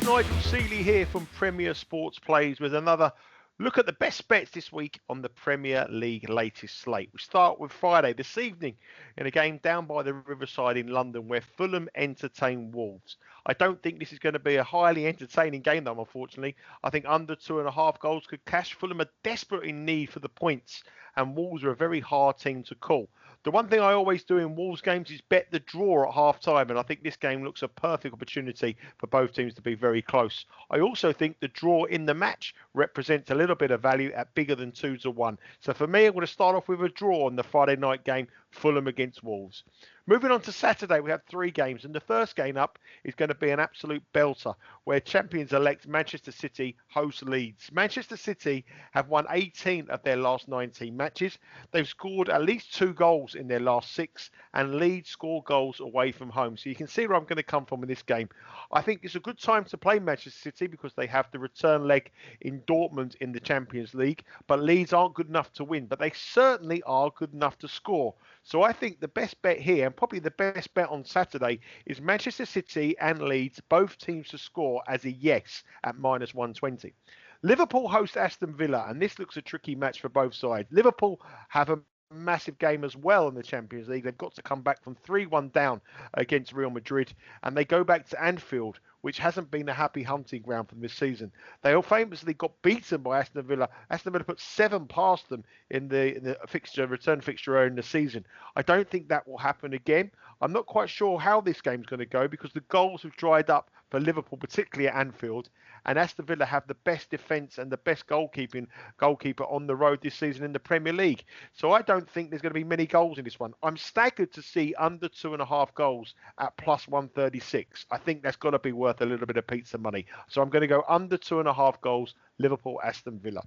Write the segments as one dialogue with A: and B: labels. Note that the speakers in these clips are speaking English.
A: Nigel Seeley here from Premier Sports Plays with another look at the best bets this week on the Premier League latest slate. We start with Friday this evening in a game down by the Riverside in London where Fulham entertain Wolves. I don't think this is going to be a highly entertaining game though, unfortunately. I think under 2.5 goals could cash. Fulham are desperate in need for the points and Wolves are a very hard team to call. The one thing I always do in Wolves games is bet the draw at half time, and I think this game looks a perfect opportunity for both teams to be very close. I also think the draw in the match represents a little bit of value at bigger than 2-1. So for me, I'm going to start off with a draw on the Friday night game, Fulham against Wolves. Moving on to Saturday, we have 3 games, and the first game up is going to be an absolute belter, where champions-elect Manchester City host Leeds. Manchester City have won 18 of their last 19 matches. They've scored at least 2 goals in their last 6, and Leeds score goals away from home. So you can see where I'm going to come from in this game. I think it's a good time to play Manchester City because they have the return leg in Dortmund in the Champions League, but Leeds aren't good enough to win, but they certainly are good enough to score. So I think the best bet here, and probably the best bet on Saturday, is Manchester City and Leeds, both teams to score as a yes at -120. Liverpool host Aston Villa, and this looks a tricky match for both sides. Liverpool have a massive game as well in the Champions League. They've got to come back from 3-1 down against Real Madrid, and they go back to Anfield, which hasn't been a happy hunting ground for them this season. They all famously got beaten by Aston Villa. Aston Villa put 7 past them in the return fixture earlier in the season. I don't think that will happen again. I'm not quite sure how this game's going to go because the goals have dried up for Liverpool, particularly at Anfield, and Aston Villa have the best defence and the best goalkeeper on the road this season in the Premier League. So I don't think there's going to be many goals in this one. I'm staggered to see under 2.5 goals at +136. I think that's got to be worth a little bit of pizza money. So I'm going to go under 2.5 goals, Liverpool, Aston Villa.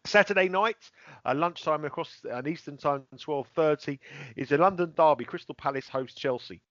A: Saturday night, lunchtime across an Eastern time, 12:30, is a London derby. Crystal Palace host Chelsea.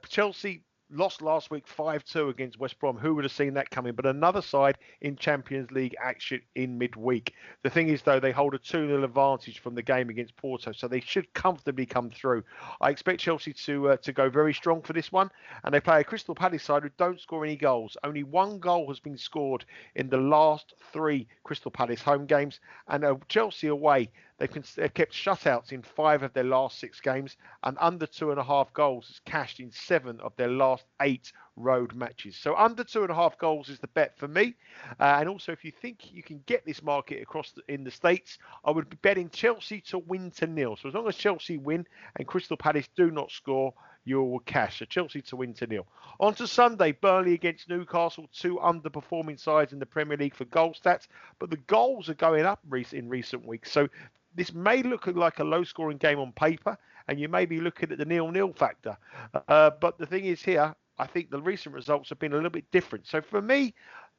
A: Chelsea lost last week 5-2 against West Brom. Who would have seen that coming? But another side in Champions League action in midweek. The thing is, though, they hold a 2-0 advantage from the game against Porto, so they should comfortably come through. I expect Chelsea to go very strong for this one, and they play a Crystal Palace side who don't score any goals. Only 1 goal has been scored in the last 3 Crystal Palace home games, and Chelsea away, they've kept shutouts in 5 of their last 6 games, and under 2.5 goals is cashed in 7 of their last 8 road matches. So under 2.5 goals is the bet for me. And also, if you think you can get this market in the States, I would be betting Chelsea to win to 0. So as long as Chelsea win and Crystal Palace do not score, you will cash. So Chelsea to win to 0. On to Sunday, Burnley against Newcastle, 2 underperforming sides in the Premier League for goal stats, but the goals are going up in recent weeks. So this may look like a low-scoring game on paper, and you may be looking at the 0-0 factor. But the thing is here, I think the recent results have been a little bit different. So for me,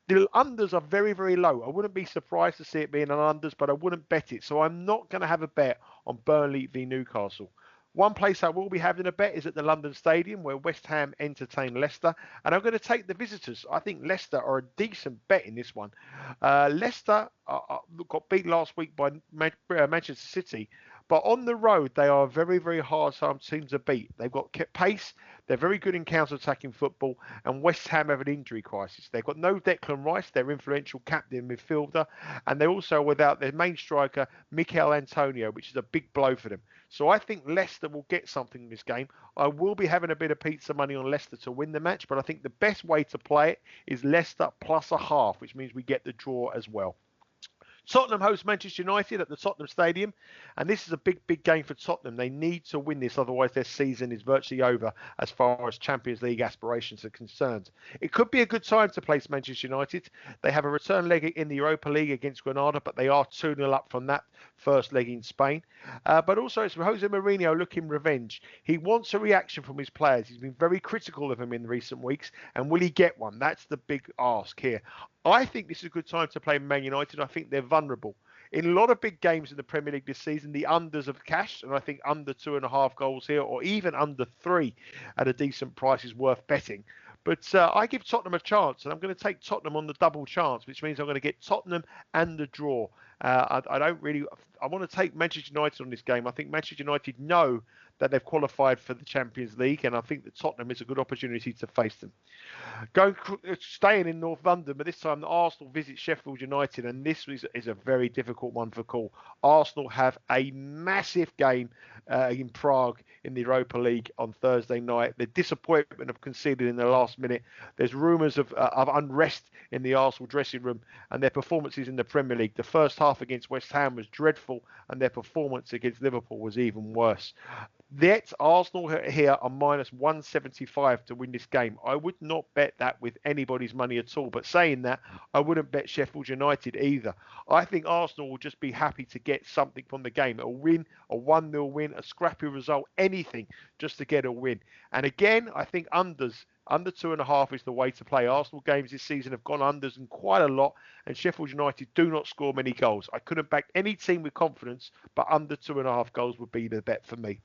A: the unders are very, very low. I wouldn't be surprised to see it being an unders, but I wouldn't bet it. So I'm not going to have a bet on Burnley v Newcastle. One place I will be having a bet is at the London Stadium where West Ham entertain Leicester. And I'm going to take the visitors. I think Leicester are a decent bet in this one. Leicester got beat last week by Manchester City. But on the road, they are a very, very hard team to beat. They've got pace. They're very good in counter-attacking football. And West Ham have an injury crisis. They've got no Declan Rice, their influential captain midfielder. And they're also without their main striker, Mikel Antonio, which is a big blow for them. So I think Leicester will get something in this game. I will be having a bit of pizza money on Leicester to win the match. But I think the best way to play it is Leicester +0.5, which means we get the draw as well. Tottenham host Manchester United at the Tottenham Stadium, and this is a big, big game for Tottenham. They need to win this, otherwise their season is virtually over as far as Champions League aspirations are concerned. It could be a good time to place Manchester United. They have a return leg in the Europa League against Granada, but they are 2-0 up from that first leg in Spain. But also it's Jose Mourinho looking revenge. He wants a reaction from his players. He's been very critical of them in recent weeks, and will he get one? That's the big ask here. I think this is a good time to play Man United. I think they're vulnerable. In a lot of big games in the Premier League this season, the unders have cashed, and I think under 2.5 goals here, or even under 3 at a decent price is worth betting. But I give Tottenham a chance, and I'm going to take Tottenham on the double chance, which means I'm going to get Tottenham and the draw I don't really. I want to take Manchester United on this game. I think Manchester United know that they've qualified for the Champions League, and I think that Tottenham is a good opportunity to face them. Staying in North London, but this time Arsenal visit Sheffield United, and this is a very difficult one for call. Arsenal have a massive game in Prague in the Europa League on Thursday night. The disappointment of conceding in the last minute. There's rumours of unrest in the Arsenal dressing room, and their performances in the Premier League. The first half against West Ham was dreadful, and their performance against Liverpool was even worse. Yet Arsenal here are minus 175 to win this game. I would not bet that with anybody's money at all. But saying that, I wouldn't bet Sheffield United either. I think Arsenal will just be happy to get something from the game. A win, a 1-0 win, a scrappy result, anything just to get a win. And again, I think unders. Under 2.5 is the way to play. Arsenal games this season have gone unders and quite a lot, and Sheffield United do not score many goals. I couldn't back any team with confidence, but under 2.5 goals would be the bet for me.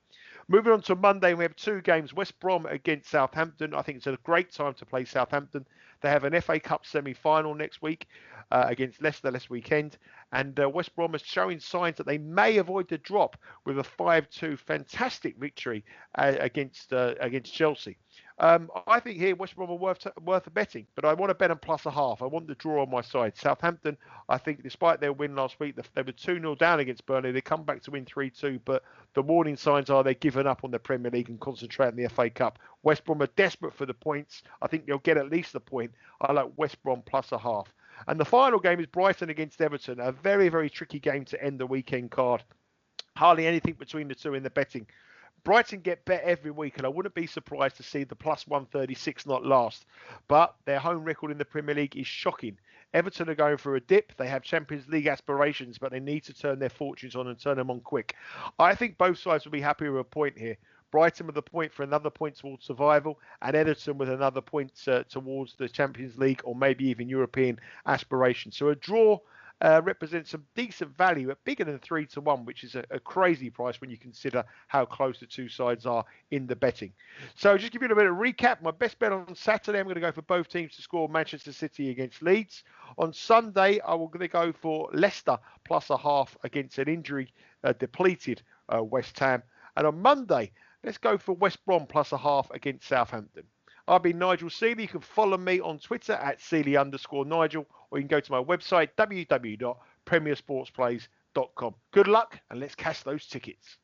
A: Moving on to Monday, we have two games. West Brom against Southampton. I think it's a great time to play Southampton. They have an FA Cup semi-final next week against Leicester this weekend. And West Brom is showing signs that they may avoid the drop with a 5-2 fantastic victory against Chelsea. I think here West Brom are worth a betting, but I want to bet on +0.5. I want the draw on my side. Southampton, I think despite their win last week, they were 2-0 down against Burnley. They come back to win 3-2, but the warning signs are they're giving up on the Premier League and concentrate on the FA Cup. West Brom are desperate for the points. I think they'll get at least a point. I like West Brom +0.5. And the final game is Brighton against Everton, a very, very tricky game to end the weekend card. Hardly anything between the two in the betting. Brighton get bet every week, and I wouldn't be surprised to see the +136 not last. But their home record in the Premier League is shocking. Everton are going through a dip. They have Champions League aspirations, but they need to turn their fortunes on and turn them on quick. I think both sides will be happy with a point here. Brighton with a point for another point towards survival, and Everton with another point towards the Champions League or maybe even European aspirations. So a draw represents some decent value at bigger than 3-1, which is a crazy price when you consider how close the two sides are in the betting. So just give you a bit of recap. My best bet on Saturday, I'm going to go for both teams to score Manchester City against Leeds. On Sunday, I'm going to go for Leicester +0.5 against an injury depleted West Ham. And on Monday, let's go for West Brom +0.5 against Southampton. I've been Nigel Seeley. You can follow me on Twitter at Seeley_Nigel, or you can go to my website, www.premiersportsplays.com. Good luck, and let's cash those tickets.